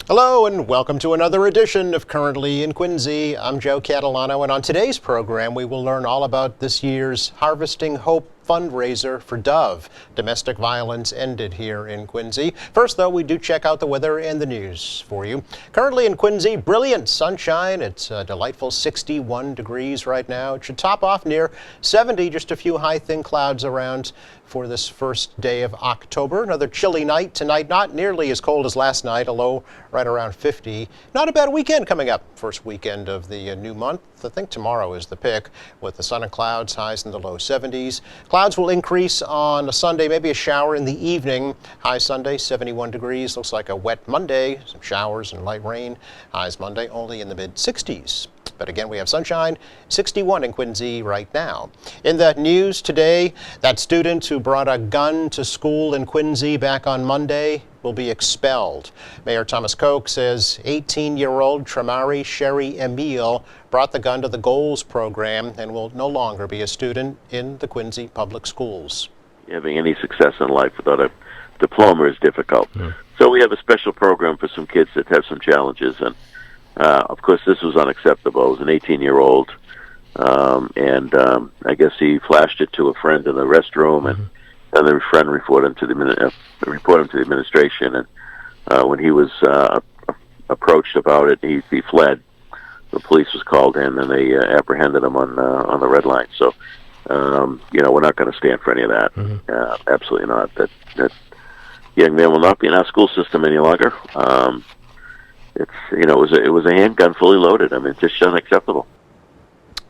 Hello and welcome to another edition of Currently in Quincy. I'm Joe Catalano, and on today's program we will learn all about this year's Harvesting Hope fundraiser for Dove. Domestic violence ended here in Quincy. First, though, we do check out the weather and the news for you. Currently in Quincy, brilliant sunshine. It's a delightful 61 degrees right now. It should top off near 70, just a few high, thin clouds around for this first day of October. Another chilly night tonight, not nearly as cold as last night, a low right around 50. Not a bad weekend coming up. First weekend of the new month. I think tomorrow is the pick with the sun and clouds, highs in the low 70s. Clouds will increase on a Sunday, maybe a shower in the evening. High Sunday, 71 degrees. Looks like a wet Monday, some showers and light rain. Highs Monday only in the mid 60s. But again, we have sunshine, 61 in Quincy right now. In the news today, that student who brought a gun to school in Quincy back on Monday will be expelled. Mayor Thomas Koch says 18-year-old Tramari Sherry Emile brought the gun to the Goals program and will no longer be a student in the Quincy Public Schools. Having any success in life without a diploma is difficult. So we have a special program for some kids that have some challenges, and of course, this was unacceptable. It was an 18-year-old, and I guess he flashed it to a friend in the restroom, and the friend reported him to the administration. And when he was approached about it, he fled. The police was called in, and they apprehended him on the red line. So, we're not going to stand for any of that. Absolutely not. That young man will not be in our school system any longer. It was a handgun fully loaded. I mean, it's just unacceptable.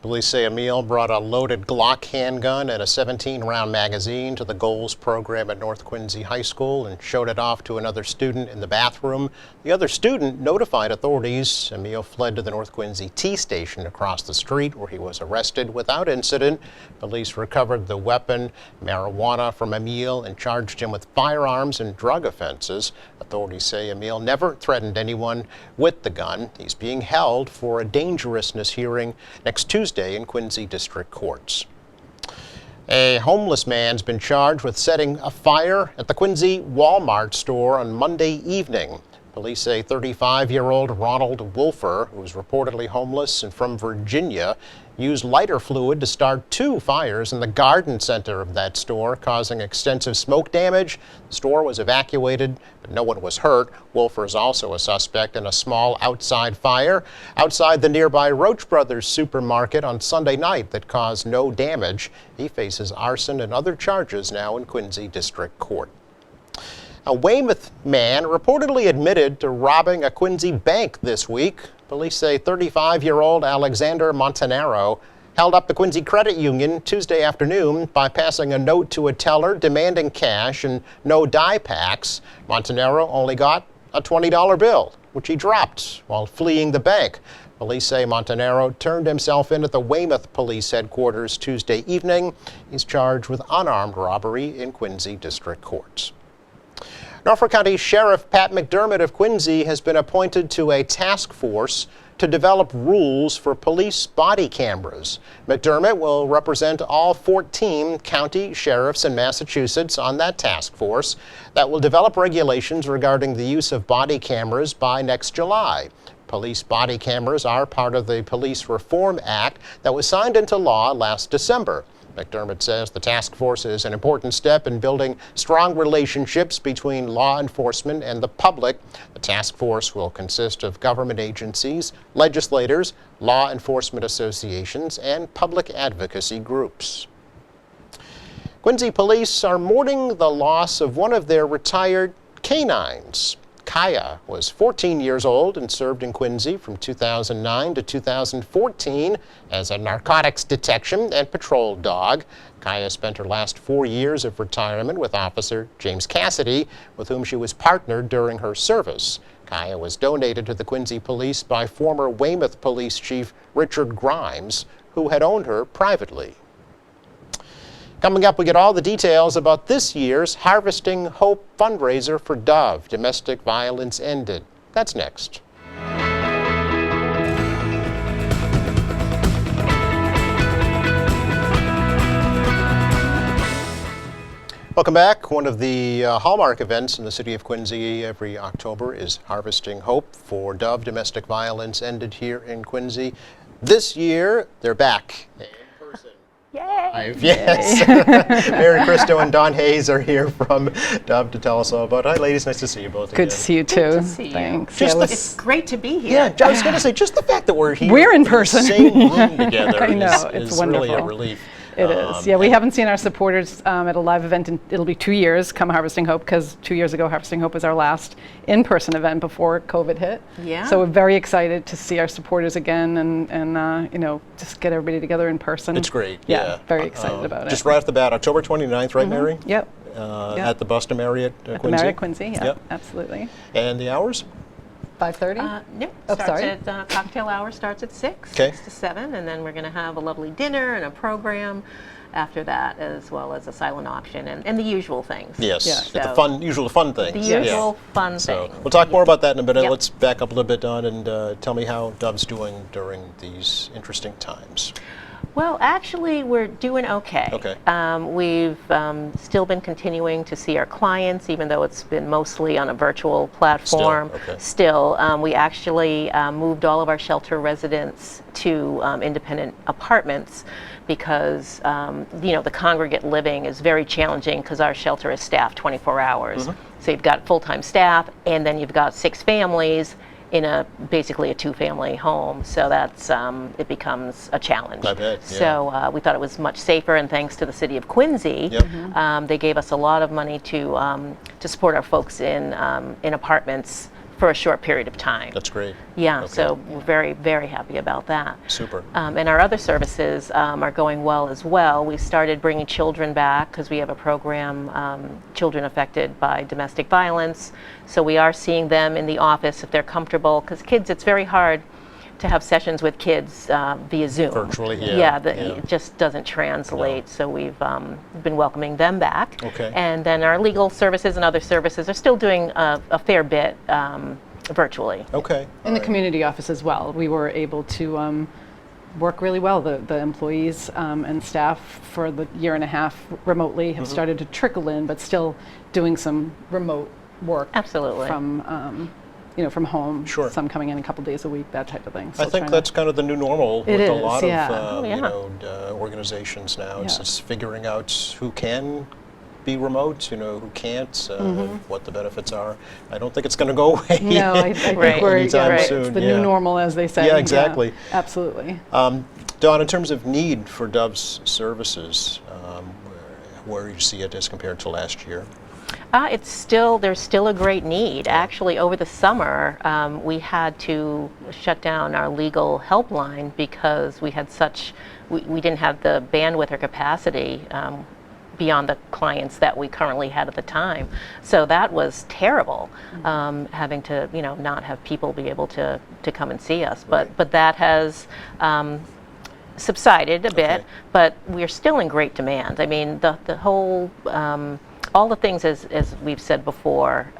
Police say Emile brought a loaded Glock handgun and a 17-round magazine to the Goals program at North Quincy High School and showed it off to another student in the bathroom. The other student notified authorities. Emile fled to the North Quincy T station across the street, where he was arrested without incident. Police recovered the weapon, marijuana from Emile, and charged him with firearms and drug offenses. Authorities say Emile never threatened anyone with the gun. He's being held for a dangerousness hearing next Tuesday in Quincy District Courts. A homeless man's been charged with setting a fire at the Quincy Walmart store on Monday evening. Police say 35-year-old Ronald Wolfer, who was reportedly homeless and from Virginia, used lighter fluid to start two fires in the garden center of that store, causing extensive smoke damage. The store was evacuated, but no one was hurt. Wolfer is also a suspect in a small outside fire outside the nearby Roach Brothers supermarket on Sunday night that caused no damage. He faces arson and other charges now in Quincy District Court. A Weymouth man reportedly admitted to robbing a Quincy bank this week. Police say 35-year-old Alexander Montanaro held up the Quincy Credit Union Tuesday afternoon by passing a note to a teller demanding cash and no die packs. Montanaro only got a $20 bill, which he dropped while fleeing the bank. Police say Montanaro turned himself in at the Weymouth Police Headquarters Tuesday evening. He's charged with unarmed robbery in Quincy District Court. Norfolk County Sheriff Pat McDermott of Quincy has been appointed to a task force to develop rules for police body cameras. McDermott will represent all 14 county sheriffs in Massachusetts on that task force that will develop regulations regarding the use of body cameras by next July. Police body cameras are part of the Police Reform Act that was signed into law last December. McDermott says the task force is an important step in building strong relationships between law enforcement and the public. The task force will consist of government agencies, legislators, law enforcement associations, and public advocacy groups. Quincy police are mourning the loss of one of their retired canines. Kaya was 14 years old and served in Quincy from 2009 to 2014 as a narcotics detection and patrol dog. Kaya spent her last 4 years of retirement with Officer James Cassidy, with whom she was partnered during her service. Kaya was donated to the Quincy Police by former Weymouth Police Chief Richard Grimes, who had owned her privately. Coming up, we get all the details about this year's Harvesting Hope fundraiser for Dove. Domestic violence ended. That's next. Welcome back. One of the hallmark events in the city of Quincy every October is Harvesting Hope for Dove. Domestic violence ended here in Quincy. This year, they're back. In person. Yay! Yes. Mary Christo and Don Hayes are here from Dove to tell us all about it. Hi, ladies. Nice to see you both again. Good to see you too. Good to see you. Thanks. Just Yeah, It's great to be here. Yeah, I was going to say, just the fact that we're here. We're in person. The same room together I know, is it's really a wonderful. relief. It is. Yeah, we haven't seen our supporters at a live event in, it'll be 2 years come Harvesting Hope, because 2 years ago Harvesting Hope was our last in-person event before COVID hit. Yeah. So we're very excited to see our supporters again and you know, just get everybody together in person. It's great. Yeah, very excited about it. Just right off the bat, October 29th, right, Mary? Yep. Yep. At the Busta Marriott, At the Quincy? Marriott Quincy, yeah, Yep. absolutely. And the hours? 5:30? Nope. Oh, Starts sorry. at cocktail hour starts at 6, Okay. 6 to 7, and then we're going to have a lovely dinner and a program after that, as well as a silent auction and the usual things. Yes. Yeah. The So- fun, usual fun things. The Yeah. usual fun So things. we'll talk more about that in a minute. Yep. Let's back up a little bit, Don, and tell me how Dove's doing during these interesting times. Well, actually, we're doing okay. Okay. We've still been continuing to see our clients, even though it's been mostly on a virtual platform. okay. Still, we actually moved all of our shelter residents to independent apartments because, you know, the congregate living is very challenging because our shelter is staffed 24 hours. Mm-hmm. So you've got full-time staff, and then you've got 6 families in basically a 2-family home, so that's it becomes a challenge. I bet, yeah. So we thought it was much safer, and thanks to the city of Quincy, Yep. they gave us a lot of money to support our folks in apartments for a short period of time. That's great. Yeah, Okay. so we're very, very happy about that. Super. And our other services are going well as well. We started bringing children back because we have a program, children affected by domestic violence. So we are seeing them in the office if they're comfortable, because kids, it's very hard to have sessions with kids via Zoom. Virtually, yeah, Yeah, yeah. it just doesn't translate. So we've been welcoming them back. Okay. And then our legal services and other services are still doing a fair bit virtually. Okay. In the community office as well, we were able to work really well. The employees and staff for the year and a half remotely have started to trickle in, but still doing some remote work. Absolutely. From you know, from home. Sure. Some coming in a couple days a week, that type of thing. I Still think trying that's kind of the new normal It with a is, lot yeah. of Oh, yeah. you know, organizations now. It's Yeah. just figuring out who can be remote, you know, who can't, what the benefits are. I don't think it's going to go away. No, I think Right. we're Anytime right. soon, It's the yeah. new normal, as they say. Yeah, exactly. Absolutely. Don, in terms of need for Dove's services, where do you see it as compared to last year? There's still a great need. Actually, over the summer, we had to shut down our legal helpline because we had we didn't have the bandwidth or capacity beyond the clients that we currently had at the time. So that was terrible, having to, you know, not have people be able to come and see us. But that has subsided a bit, Okay. but we're still in great demand. I mean, the whole all the things, as we've said before,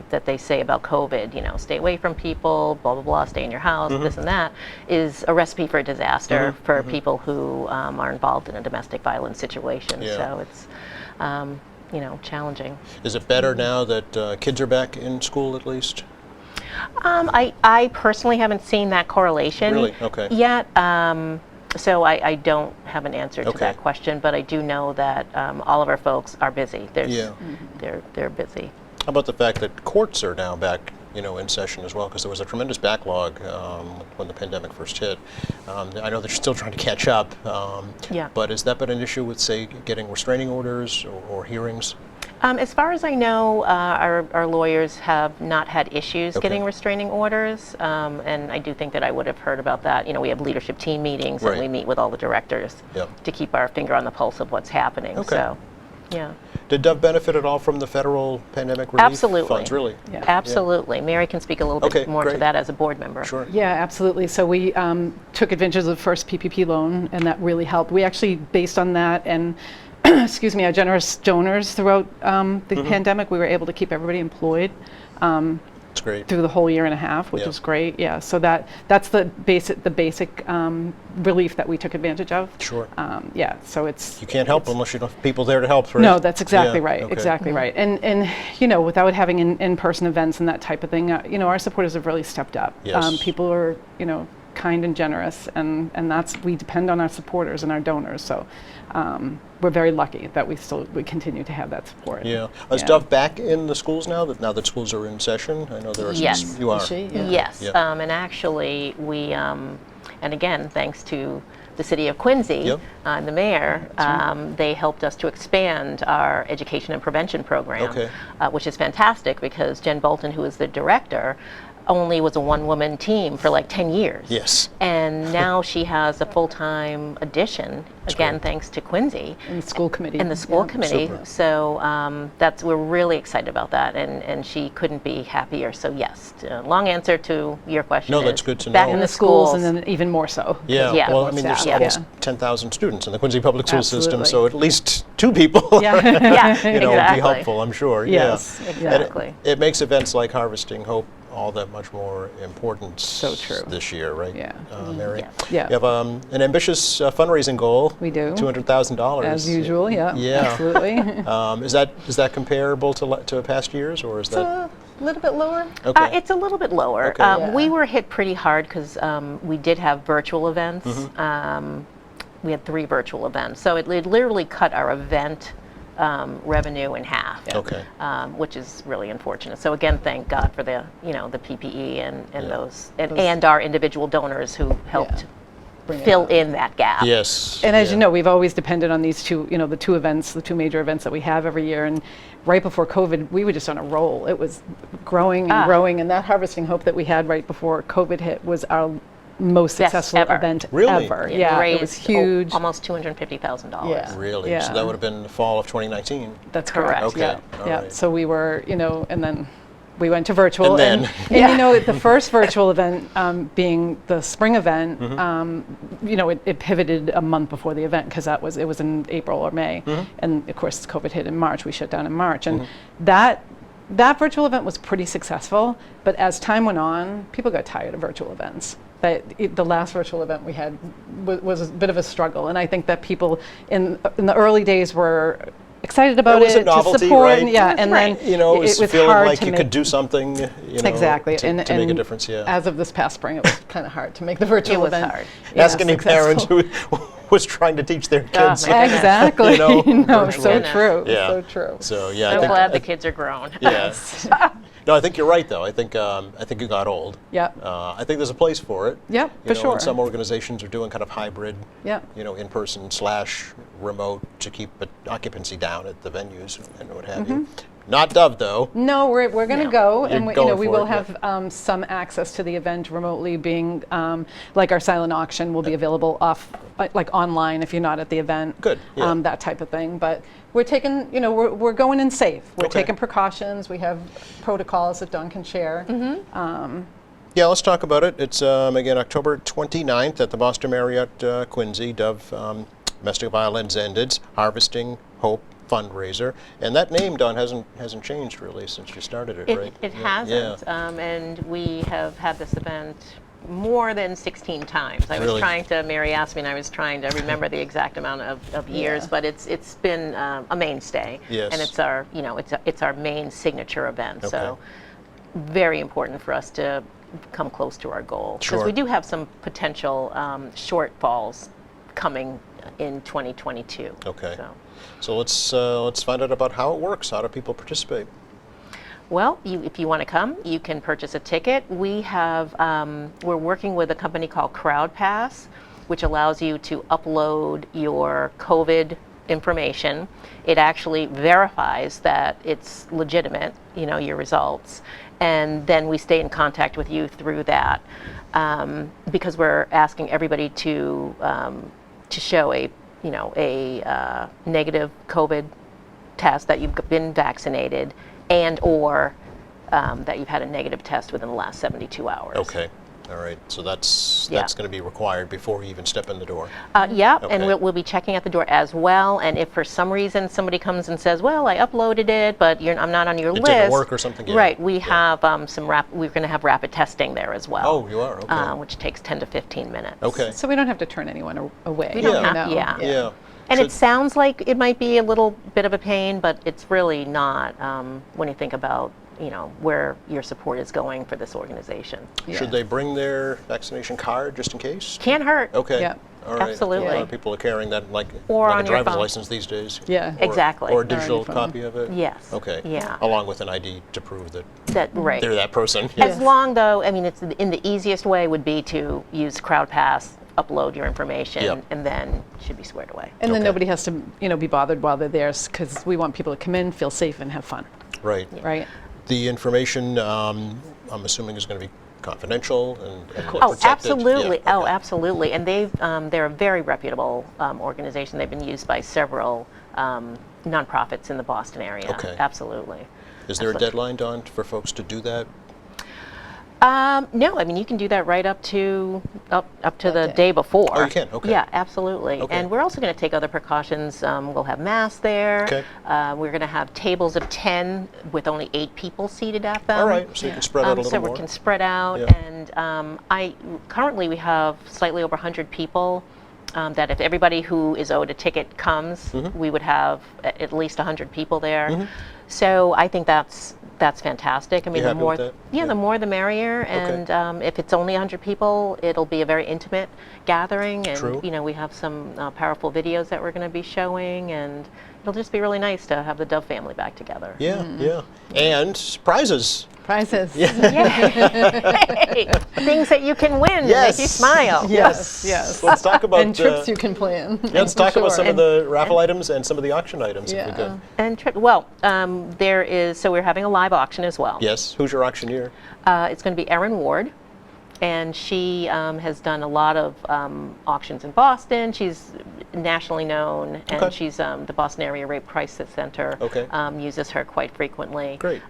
that they say about COVID, you know, stay away from people, blah, blah, blah, stay in your house, this and that, is a recipe for disaster for people who are involved in a domestic violence situation. Yeah. So it's, you know, challenging. Is it better now that kids are back in school at least? I personally haven't seen that correlation Really? Okay. yet. So I don't have an answer to Okay. that question, but I do know that all of our folks are busy. Yeah. They're busy. How about the fact that courts are now back, you know, in session as well? Because there was a tremendous backlog when the pandemic first hit. I know they're still trying to catch up. Yeah. But has that been an issue with, say, getting restraining orders or hearings? As far as I know, our lawyers have not had issues Okay. getting restraining orders, and I do think that I would have heard about that. You know, we have leadership team meetings, Right. and we meet with all the directors Yep. to keep our finger on the pulse of what's happening. Okay. So, yeah. Did Dove benefit at all from the federal pandemic relief Absolutely. funds? Really? Yeah. Absolutely. Mary can speak a little Okay, bit more great. to that as a board member. Sure. Yeah, absolutely. So we took advantage of the first PPP loan, and that really helped. We actually, based on that and excuse me, our generous donors throughout the pandemic, we were able to keep everybody employed. It's great. through the whole year and a half, which Yeah. was great. Yeah, so that's the basic relief that we took advantage of. Sure. Yeah, so it's You can't help unless you don't have people there to help, right? no, that's exactly Yeah, right. okay. Exactly right. And you know, without having in-person events and that type of thing, you know, our supporters have really stepped up. Yes. People are, you know, kind and generous, and we depend on our supporters and our donors. So we're very lucky that we continue to have that support. Yeah. Is Yeah. Dove back in the schools now that schools are in session? I know there are some. Yes. You are. Is she? Yeah. Yes, Yeah. and actually, we, and again, thanks to the city of Quincy Yep. and the mayor, they helped us to expand our education and prevention program, Okay. which is fantastic because Jen Bolton, who is the director, only was a one-woman team for like 10 years. Yes. And now she has a full-time addition, again, great. thanks to Quincy. And the school committee. And the school Yeah. committee. Super. So we're really excited about that, and she couldn't be happier. So yes, long answer to your question. No, is that's good to back know. in In the schools, and then even more so. Yeah. Yeah. Well, I mean, there's Yeah. almost Yeah. 10,000 students in the Quincy Public School System, Absolutely. so at least 2 people. Yeah. Yeah, you know, would be exactly. helpful, I'm sure. Yes. Yeah. Yeah. And Exactly. it makes events like Harvesting Hope all that much more important So true. this year, right? Yeah. Mary? Yeah. You have an ambitious fundraising goal. We do. $200,000. As usual, yeah. Yeah. Absolutely. Is that comparable to past years, or is that? A little bit lower. Okay. It's a little bit lower. Okay. Yeah. We were hit pretty hard because we did have virtual events. Mm-hmm. We had 3 virtual events, so it literally cut our event revenue in half. Okay. Which is really unfortunate. So again, thank God for the the PPE and Yeah. those and our individual donors who helped Bring it fill up. in that gap. Yes. And as yeah. you know, we've always depended on these two, the two major events that we have every year. And right before COVID, we were just on a roll. It was growing and growing. And that Harvesting Hope that we had right before COVID hit was our most Best successful ever. event Really? ever. It Yeah, it raised was huge. almost $250,000. Yeah. Really? Yeah. So that would have been the fall of 2019. That's Correct. correct. Okay. Yeah. All Yeah. right. So we were, and then we went to virtual. And then- and the first virtual event being the spring event, Mm-hmm. it pivoted a month before the event because it was in April or May, Mm-hmm. and of course COVID hit in March. We shut down in March, and that virtual event was pretty successful. But as time went on, people got tired of virtual events. The last virtual event we had was a bit of a struggle, and I think that people in the early days were excited about There was it a novelty, to support, right? and then It was feeling hard like to you make, could do something, exactly to make a and difference. Yeah. As of this past spring, it was kind of hard to make the virtual It was event. hard. Ask any parent successful. who was trying to teach their kids. my goodness. Exactly. virtually. So true. Yeah. So true. So yeah, I So think, glad the kids are grown. yeah. No, I think you're right though. I think you got old. Yep. I think there's a place for it. Yep, You for know, sure. And some organizations are doing kind of hybrid. Yep. In-person / remote to keep occupancy down at the venues and what have Mm-hmm. you. Not Dove though. No, we're going to No. go, You're and we going for will it, have some access to the event remotely. Being like our silent auction will be available like online if you're not at the event. Good, yeah. That type of thing. But we're taking, we're going in safe. We're Okay. taking precautions. We have protocols that Dawn can share. Yeah, let's talk about it. It's again October 29th at the Boston Marriott Quincy. Dove Domestic Violence Ended Harvesting Hope fundraiser, and that name, Dawn, hasn't changed really since you started it, right? It Yeah. hasn't, and we have had this event more than 16 times. I was Really? trying to, Mary asked me, and I was trying to remember the exact amount of years, Yeah. but it's been a mainstay, Yes. and it's our it's our main signature event. So Okay. very important for us to come close to our goal because Sure. we do have some potential shortfalls coming in 2022. Okay. So. So let's find out about how it works. How do people participate? Well, if you want to come, you can purchase a ticket. We have, we're working with a company called CrowdPass, which allows you to upload your COVID information. It actually verifies that it's legitimate, your results, and then we stay in contact with you through that, because we're asking everybody to show a negative COVID test that you've been vaccinated and or that you've had a negative test within the last 72 hours. Okay. All right, so that's Yeah. going to be required before you even step in the door. Yeah, and Okay. we'll be checking at the door as well. And if for some reason somebody comes and says, "Well, I uploaded it, but I'm not on your It list," didn't work or something? Yeah. right? We Yeah. have we're going to have rapid testing there as well. Oh, you are? Okay. Which takes 10 to 15 minutes. Okay. So we don't have to turn anyone away. We don't Yeah. have, No. yeah. Yeah. And Should- it sounds like it might be a little bit of a pain, but it's really not when you think about where your support is going for this organization. Should they bring their vaccination card just in case? Can't hurt. Okay. Yeah. All right. Absolutely. A lot of people are carrying that like Or a on your driver's phone. license these days. Yeah. Or- Exactly. Or a Or on digital your phone. copy of it? Yes. Okay. Yeah. Along with an ID to prove that Right. they're that person. As long though, I mean, it's in the easiest way would be to use CrowdPass, upload your information, Yep. and then it should be squared away. And then Okay. nobody has to, be bothered while they're there, because we want people to come in, feel safe, and have fun, Right. right? The information, I'm assuming, is going to be confidential and Oh, protected. absolutely. Yeah, Oh, okay. absolutely. And they're a very reputable organization. They've been used by several nonprofits in the Boston area. Okay. Absolutely. Is there a Absolutely. deadline, Dawn, for folks to do that? No, I mean you can do that right up to the day. day before. Oh, you can? Okay. Yeah, absolutely. Okay. And we're also going to take other precautions. We'll have masks there. Okay. We're going to have tables of 10 with only 8 people seated at them. All right, so you can spread out a little so more. we can spread out, Yeah. and currently we have slightly over 100 people. That if everybody who is owed a ticket comes, Mm-hmm. we would have at least 100 people there. So I think that's fantastic. I mean, You the happy more with that? yeah, Yeah. the more the merrier. And if it's only 100 people, it'll be a very intimate gathering. And True. we have some powerful videos that we're going to be showing, and it'll just be really nice to have the Dove family back together. Yeah, yeah. And prizes. Prizes. Hey, things that you can win that make you smile. Yes, yes. Let's talk about And trips you can plan. let's talk about some of And- the raffle items and some of the auction items, if we Yeah. could. And there is, so we're having a live auction as well. Yes. Who's your auctioneer? It's going to be Erin Ward, and she has done a lot of auctions in Boston. She's nationally known, and Okay. she's the Boston Area Rape Crisis Center Okay. uses her quite frequently. Great.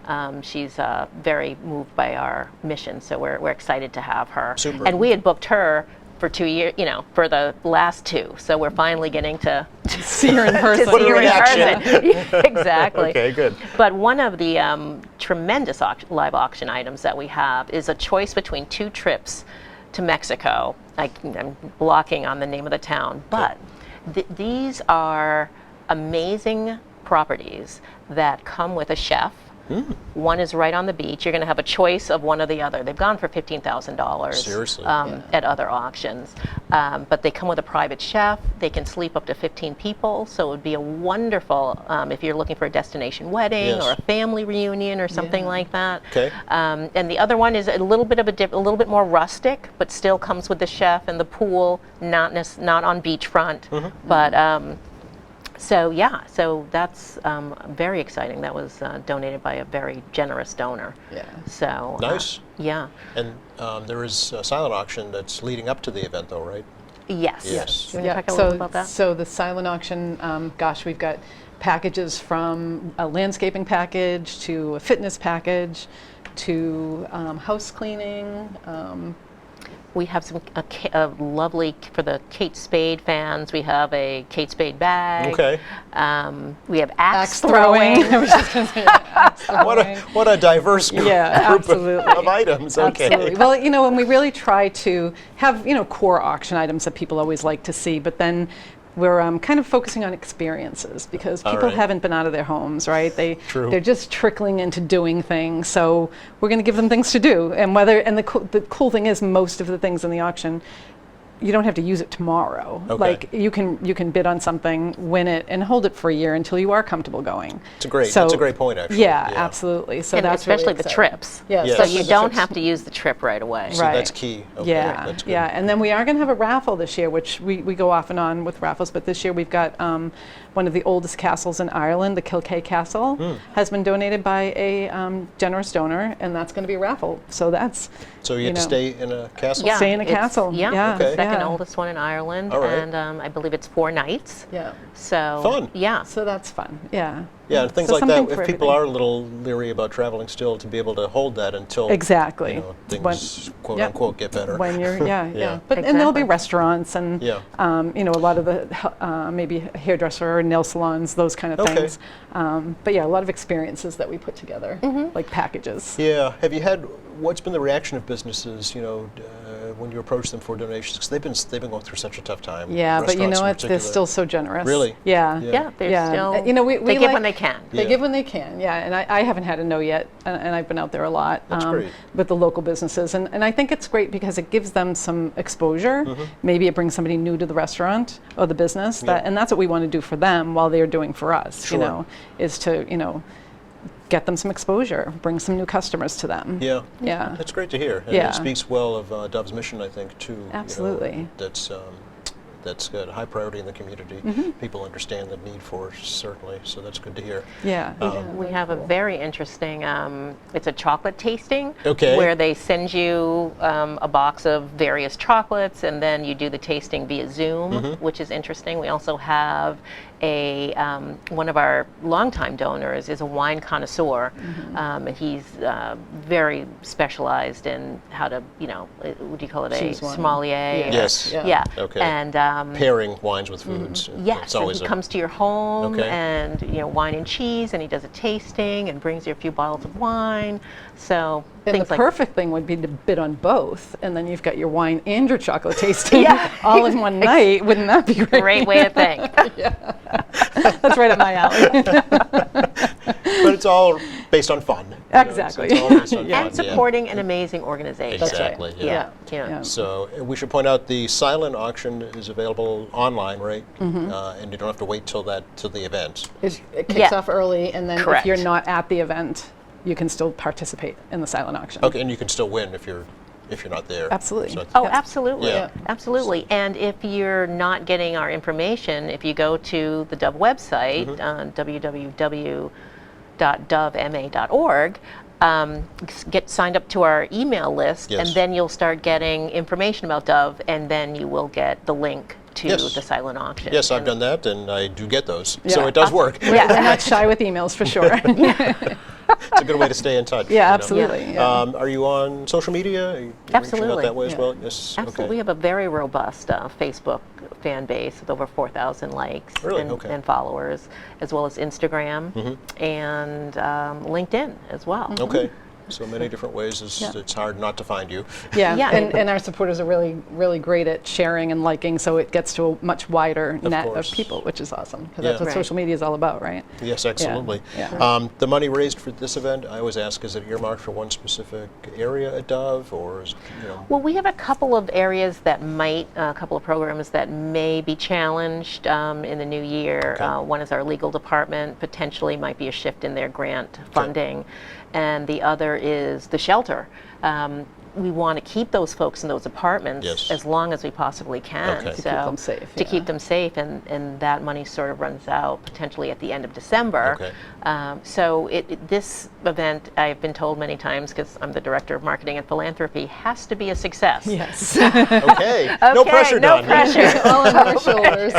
She's very moved by our mission, so we're excited to have her. Super. And we had booked her for 2 years, for the last 2, so we're finally getting to See her in person. to see her her in in action. person. Exactly. Okay, good. But one of the tremendous live auction items that we have is a choice between 2 trips to Mexico. I'm blocking on the name of the town, but these are amazing properties that come with a chef. One is right on the beach. You're going to have a choice of one or the other. They've gone for $15,000 Seriously? at other auctions. But they come with a private chef. They can sleep up to 15 people. So it would be a wonderful, if you're looking for a destination wedding Yes. or a family reunion or something like that. Okay. And the other one is a little bit of a little bit more rustic, but still comes with the chef and the pool, not on beachfront, but. So that's very exciting. That was donated by a very generous donor. Yeah. So Nice. Yeah. And there is a silent auction that's leading up to the event, though, right? Yes. Yes. You want to talk a little bit about that? So the silent auction, we've got packages from a landscaping package to a fitness package to house cleaning. We have a lovely, for the Kate Spade fans, we have a Kate Spade bag. Okay. We have axe Axe throwing. I was just going to say axe throwing. What a diverse group, Yeah, group absolutely. of items. Okay. Absolutely. Well, and we really try to have, core auction items that people always like to see, but then we're kind of focusing on experiences because All people right. haven't been out of their homes, right? True. They're just trickling into doing things. So we're going to give them things to do. And the cool thing is most of the things in the auction, you don't have to use it tomorrow. Okay. Like you can bid on something, win it, and hold it for a year until you are comfortable going. That's a great point, actually. Yeah, absolutely. So And that's especially really the exciting. trips. Yeah, Yes. So especially you the don't trips. have to use the trip right away. See, Right. that's key. Okay, Yeah, that's good. yeah, and then we are going to have a raffle this year, which we go off and on with raffles. But this year we've got one of the oldest castles in Ireland, the Kilkea Castle, has been donated by a generous donor, and and that's going to be a raffle. So that's So you get to stay in a castle? Yeah. stay in a it's- castle. yeah. yeah, Okay. Second second Yeah. oldest one in Ireland, All right. and I believe it's 4 nights. Yeah. So Fun. Yeah. So that's fun. Yeah. Yeah, and things So like that, something if for people everything. are a little leery about traveling still, to be able to hold that until Exactly. you know, things When- quote yeah. unquote get better. When you're, yeah. Yeah. But and there'll be Exactly. restaurants and Yeah. you know, a lot of the maybe hairdresser or nail salons, those kind of Okay. things. But yeah, a lot of experiences that we put together, like packages. Yeah. Have you had? What's been the reaction of businesses? You know, when you approach them for donations, because they've been going through such a tough time. Yeah, but you Restaurants know in what? They're particular. still so generous. Really? Yeah. Yeah. Yeah, they're Yeah. still. You know, we they give like- when they can. They Yeah. give when they can, yeah. And I haven't had a no yet, and I've been out there a lot That's great. with the local businesses. And I think it's great because it gives them some exposure. Maybe it brings somebody new to the restaurant or the business. Yeah. And that's what we want to do for them while they're doing for us, Sure. you know, is to, you know, get them some exposure, bring some new customers to them. Yeah. Yeah. That's great to hear. And Yeah. it speaks well of Dove's mission, I think, too. you know, Absolutely. that's good. A high priority in the community. People understand the need for it, certainly, so that's good to hear. Yeah. We have a very interesting, it's a chocolate tasting Okay. where they send you a box of various chocolates and then you do the tasting via Zoom, which is interesting. We also have one of our longtime donors is a wine connoisseur, and he's very specialized in how to, you know, what do you call it, Choose a wine. sommelier? Yeah. Yes. Yeah. Yeah. Okay. And Pairing wines with foods. yes, It's and always he comes to your home Okay. and, you know, wine and cheese, and he does a tasting and brings you a few bottles of wine. So And things the like perfect thing would be to bid on both, and then you've got your wine and your chocolate tasting Yeah. all in one night. Wouldn't that be great? great way to think. That's right up my alley. But it's all based on fun. you know, Exactly. It's all based on Yeah. fun, And supporting an amazing organization. That's right. Exactly. Yeah. Yeah. Yeah. So we should point out the silent auction is available online, right? And you don't have to wait till the event. It kicks Yeah. off early, and then Correct. if you're not at the event, you can still participate in the silent auction. Okay, and you can still win if you're not there. Absolutely. So it's- Oh, Yes. absolutely. Yeah. Absolutely. And if you're not getting our information, if you go to the Dove website, www.dovema.org, get signed up to our email list, Yes. and then you'll start getting information about Dove, and then you will get the link to Yes. the silent auction. Yes, I've And- done that, and I do get those. Yeah. So it does work. We're not shy with emails for sure. It's a good way to stay in touch. Yeah, you know. absolutely. Yeah. Are you on social media? Are you reaching out Absolutely. that way as Yeah. well? Yes. Absolutely. Okay. We have a very robust Facebook fan base with over 4,000 likes Really? and, Okay. and followers, as well as Instagram and LinkedIn as well. Okay. So many different ways. Yeah. It's hard not to find you. Yeah, Yeah. and our supporters are really, really great at sharing and liking, so it gets to a much wider net of course. people, which is awesome, because Yeah. that's what Right. social media is all about, right? Yes, absolutely. Yeah. The money raised for this event, I always ask, is it earmarked for one specific area at Dove, or is Well, we have a couple of areas that might, a couple of programs that may be challenged in the new year. Okay. One is our legal department, potentially might be a shift in their grant funding, and the other is the shelter. We want to keep those folks in those apartments Yes. as long as we possibly can. Okay. To keep them safe, To yeah. keep them safe, and that money sort of runs out potentially at the end of December. Okay. So this event, I've been told many times, because I'm the Director of Marketing and Philanthropy, has to be a success. Yes. Okay. No Okay, pressure, no Don. pressure. all on our shoulders.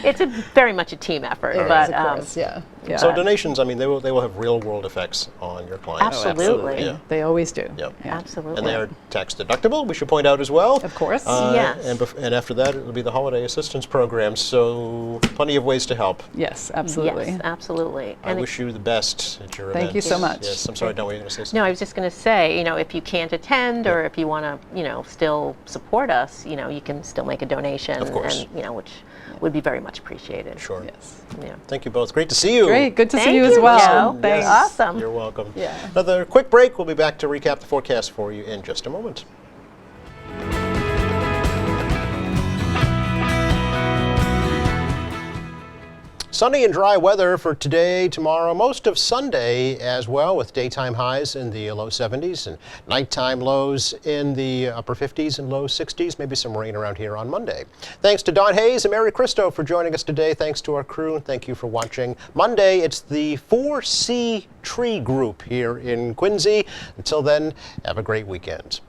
It's very much a team effort, It but is, of course, yeah. Yeah. So donations, I mean, they will have real world effects on your clients. Absolutely. Yeah. They always do. Yep. Yeah. absolutely. And they are tax deductible, we should point out as well. Of course. Yes. And after that, it'll be the holiday assistance program, so plenty of ways to help. Yes, absolutely. Yes, absolutely. I wish you the best at your event. Thank you so much. Yes, I'm sorry, Don, were you going to say something? No, I was just going to say, if you can't attend or if you want to, still support us, you can still make a donation. Of course. And, which would be very much appreciated. Sure. Yes. Yeah. Thank you both. Great to see you. Great. Good to Thank see you as you, well. Joe. Thanks. Awesome. You're welcome. Yeah. Another quick break. We'll be back to recap the forecast for you in just a moment. Sunny and dry weather for today, tomorrow, most of Sunday as well, with daytime highs in the low 70s and nighttime lows in the upper 50s and low 60s. Maybe some rain around here on Monday. Thanks to Don Hayes and Mary Christo for joining us today. Thanks to our crew, and thank you for watching. Monday, it's the 4C Tree Group here in Quincy. Until then, have a great weekend.